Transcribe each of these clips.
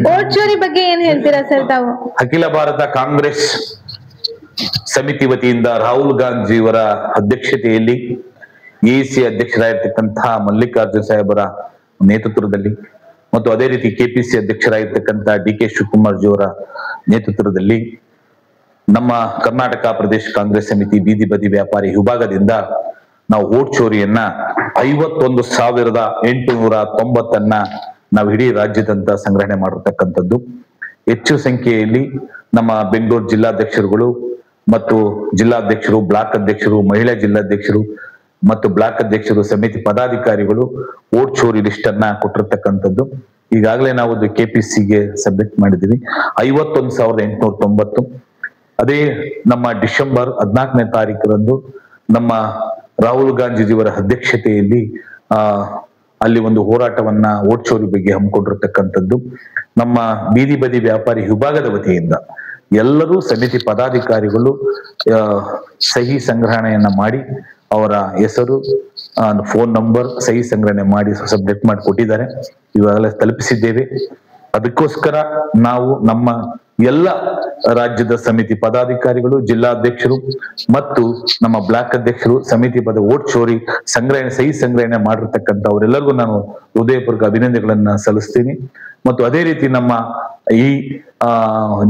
Vote ಚೋರಿ ಬಗ್ಗೆ ಏನ್ ಹೇಳ್ತೀರಾ ಸರ್ ತಾವು? ಅಖಿಲ ಭಾರತ ಕಾಂಗ್ರೆಸ್ ಸಮಿತಿ ವತಿಯಿಂದ ರಾಹುಲ್ ಗಾಂಧಿಯವರ ಅಧ್ಯಕ್ಷತೆಯಲ್ಲಿ ಎಸಿ ಅಧ್ಯಕ್ಷರಾಗಿರ್ತಕ್ಕಂತಹ ಮಲ್ಲಿಕಾರ್ಜುನ್ ಸಾಹೇಬರ ನೇತೃತ್ವದಲ್ಲಿ ಮತ್ತು ಅದೇ ರೀತಿ ಕೆಪಿಸಿ ಅಧ್ಯಕ್ಷರಾಗಿರ್ತಕ್ಕಂತಹ ಡಿ.ಕೆ. ಶಿವಕುಮಾರ್ ಜಿ ಅವರ ನೇತೃತ್ವದಲ್ಲಿ ನಮ್ಮ ಕರ್ನಾಟಕ ಪ್ರದೇಶ ಕಾಂಗ್ರೆಸ್ ಸಮಿತಿ ಬೀದಿ ಬದಿ ವ್ಯಾಪಾರಿ ವಿಭಾಗದಿಂದ ನಾವು ವೋಟ್ ಚೋರಿಯನ್ನ 51,890 ನಾವು ಇಡೀ ರಾಜ್ಯದಂತ ಸಂಗ್ರಹಣೆ ಮಾಡಿರ್ತಕ್ಕಂಥದ್ದು. ಹೆಚ್ಚು ಸಂಖ್ಯೆಯಲ್ಲಿ ನಮ್ಮ ಬೆಂಗಳೂರು ಜಿಲ್ಲಾಧ್ಯಕ್ಷರುಗಳು ಮತ್ತು ಜಿಲ್ಲಾಧ್ಯಕ್ಷರು, ಬ್ಲಾಕ್ ಅಧ್ಯಕ್ಷರು, ಮಹಿಳಾ ಜಿಲ್ಲಾಧ್ಯಕ್ಷರು ಮತ್ತು ಬ್ಲಾಕ್ ಅಧ್ಯಕ್ಷರು, ಸಮಿತಿ ಪದಾಧಿಕಾರಿಗಳು ವೋಟ್ ಚೋರಿ ಲಿಸ್ಟ್ ಅನ್ನ ಕೊಟ್ಟಿರ್ತಕ್ಕಂಥದ್ದು. ಈಗಾಗಲೇ ನಾವು ಕೆಪಿಸಿಗೆ ಸಬ್ಮಿಟ್ ಮಾಡಿದ್ದೀವಿ. 51,890. ಅದೇ ನಮ್ಮ ಡಿಸೆಂಬರ್ 14ನೇ ತಾರೀಕರಂದು ನಮ್ಮ ರಾಹುಲ್ ಗಾಂಧೀಜಿಯವರ ಅಧ್ಯಕ್ಷತೆಯಲ್ಲಿ ಅಲ್ಲಿ ಒಂದು ಹೋರಾಟವನ್ನ ವೋಟ್ ಚೋರಿ ಬಗ್ಗೆ ಹಮ್ಮಿಕೊಂಡಿರ್ತಕ್ಕಂಥದ್ದು. ನಮ್ಮ ಬೀದಿ ಬದಿ ವ್ಯಾಪಾರಿ ವಿಭಾಗದ ವತಿಯಿಂದ ಎಲ್ಲರೂ ಸಮಿತಿ ಪದಾಧಿಕಾರಿಗಳು ಸಹಿ ಸಂಗ್ರಹಣೆಯನ್ನ ಮಾಡಿ ಅವರ ಹೆಸರು, ಫೋನ್ ನಂಬರ್ ಸಹಿ ಸಂಗ್ರಹಣೆ ಮಾಡಿ ಸಬ್ಮಿಟ್ ಮಾಡಿ ಕೊಟ್ಟಿದ್ದಾರೆ. ಇವಾಗಲೇ ತಲುಪಿಸಿದ್ದೇವೆ. ಅದಕ್ಕೋಸ್ಕರ ನಾವು ನಮ್ಮ ಎಲ್ಲ ರಾಜ್ಯದ ಸಮಿತಿ ಪದಾಧಿಕಾರಿಗಳು, ಜಿಲ್ಲಾಧ್ಯಕ್ಷರು ಮತ್ತು ನಮ್ಮ ಬ್ಲಾಕ್ ಅಧ್ಯಕ್ಷರು ಸಮಿತಿ ಪದ ವೋಟ್ ಚೋರಿ ಸಹಿ ಸಂಗ್ರಹಣೆ ಮಾಡಿರ್ತಕ್ಕಂಥವರೆಲ್ಲರಿಗೂ ನಾನು ಹೃದಯಪೂರ್ವಕ ಅಭಿನಂದನೆಗಳನ್ನ ಸಲ್ಲಿಸ್ತೀನಿ. ಮತ್ತು ಅದೇ ರೀತಿ ನಮ್ಮ ಈ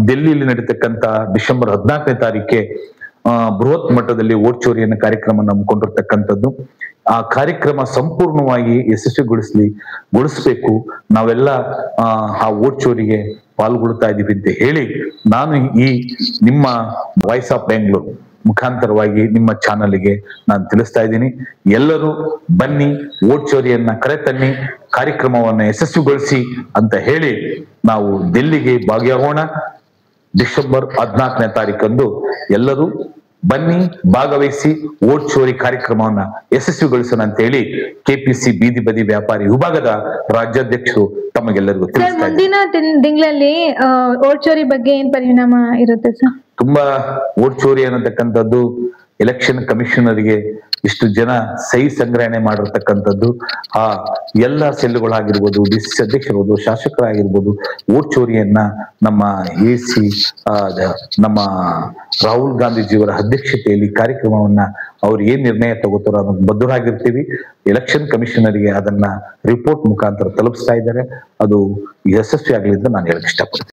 ಡೆಲ್ಲಿಯಲ್ಲಿ ನಡೀತಕ್ಕಂಥ ಡಿಸೆಂಬರ್ 14ನೇ ತಾರೀಕಿಗೆ ಬೃಹತ್ ಮಟ್ಟದಲ್ಲಿ ವೋಟ್ ಚೋರಿಯನ್ನು ಕಾರ್ಯಕ್ರಮ ಹಮ್ಮಿಕೊಂಡಿರ್ತಕ್ಕಂಥದ್ದು. ಆ ಕಾರ್ಯಕ್ರಮ ಸಂಪೂರ್ಣವಾಗಿ ಯಶಸ್ವಿಗೊಳಿಸಬೇಕು. ನಾವೆಲ್ಲ ಆ ವೋಟ್ ಚೋರಿಗೆ ಪಾಲ್ಗೊಳ್ತಾ ಇದೀವಿ ಅಂತ ಹೇಳಿ ನಾನು ಈ ನಿಮ್ಮ ವಾಯ್ಸ್ ಆಫ್ ಬೆಂಗಳೂರು ಮುಖಾಂತರವಾಗಿ ನಿಮ್ಮ ಚಾನಲ್ಗೆ ನಾನು ತಿಳಿಸ್ತಾ ಇದ್ದೀನಿ. ಎಲ್ಲರೂ ಬನ್ನಿ, ವೋಟ್ ಚೋರಿಯನ್ನ ಕರೆತನ್ನಿ, ಕಾರ್ಯಕ್ರಮವನ್ನ ಯಶಸ್ವಿಗೊಳಿಸಿ ಅಂತ ಹೇಳಿ ನಾವು ಡೆಲ್ಲಿಗೆ ಭಾಗಿಯಾಗೋಣ. ಡಿಸೆಂಬರ್ 14ನೇ ತಾರೀಕಂದು ಎಲ್ಲರೂ ಬನ್ನಿ, ಭಾಗವಹಿಸಿ ವೋಟ್ ಚೋರಿ ಕಾರ್ಯಕ್ರಮವನ್ನ ಯಶಸ್ವಿಗೊಳಿಸೋಣ ಅಂತ ಹೇಳಿ ಕೆಪಿಸಿ ಬೀದಿ ಬದಿ ವ್ಯಾಪಾರಿ ವಿಭಾಗದ ರಾಜ್ಯಾಧ್ಯಕ್ಷರು ತಮಗೆಲ್ಲರಿಗೂ ತಿಳಿಸ್ತಾ ಇದ್ದಾರೆ. ಮುಂದಿನ ತಿಂಗಳಲ್ಲಿ ವೋಟ್ ಚೋರಿ ಬಗ್ಗೆ ಏನ್ ಪರಿಣಾಮ ಇರುತ್ತೆ ಸರ್? ತುಂಬಾ ವೋಟ್ ಚೋರಿ ಅನ್ನತಕ್ಕಂಥದ್ದು ಎಲೆಕ್ಷನ್ ಕಮಿಷನರ್ಗೆ ಇಷ್ಟು ಜನ ಸಹಿ ಸಂಗ್ರಹಣೆ ಮಾಡಿರ್ತಕ್ಕಂಥದ್ದು. ಆ ಎಲ್ಲ ಸೆಲ್ಗಳಾಗಿರ್ಬೋದು, ಡಿಸಿ ಅಧ್ಯಕ್ಷರಿರ್ಬೋದು, ಶಾಸಕರಾಗಿರ್ಬೋದು, ವೋಟ್ ಚೋರಿಯನ್ನ ನಮ್ಮ ಎಸಿ ನಮ್ಮ ರಾಹುಲ್ ಗಾಂಧೀಜಿಯವರ ಅಧ್ಯಕ್ಷತೆಯಲ್ಲಿ ಕಾರ್ಯಕ್ರಮವನ್ನ ಅವ್ರು ಏನ್ ನಿರ್ಣಯ ತಗೋತಾರೋ ಅದಕ್ಕೆ ಬದ್ಧರಾಗಿರ್ತೀವಿ. ಎಲೆಕ್ಷನ್ ಕಮಿಷನರ್ಗೆ ಅದನ್ನ ರಿಪೋರ್ಟ್ ಮುಖಾಂತರ ತಲುಪಿಸ್ತಾ ಇದ್ದಾರೆ. ಅದು ಯಶಸ್ವಿ ಆಗಲಿ ಅಂತ ನಾನು ಹೇಳಕ್ ಇಷ್ಟಪಡ್ತೀನಿ.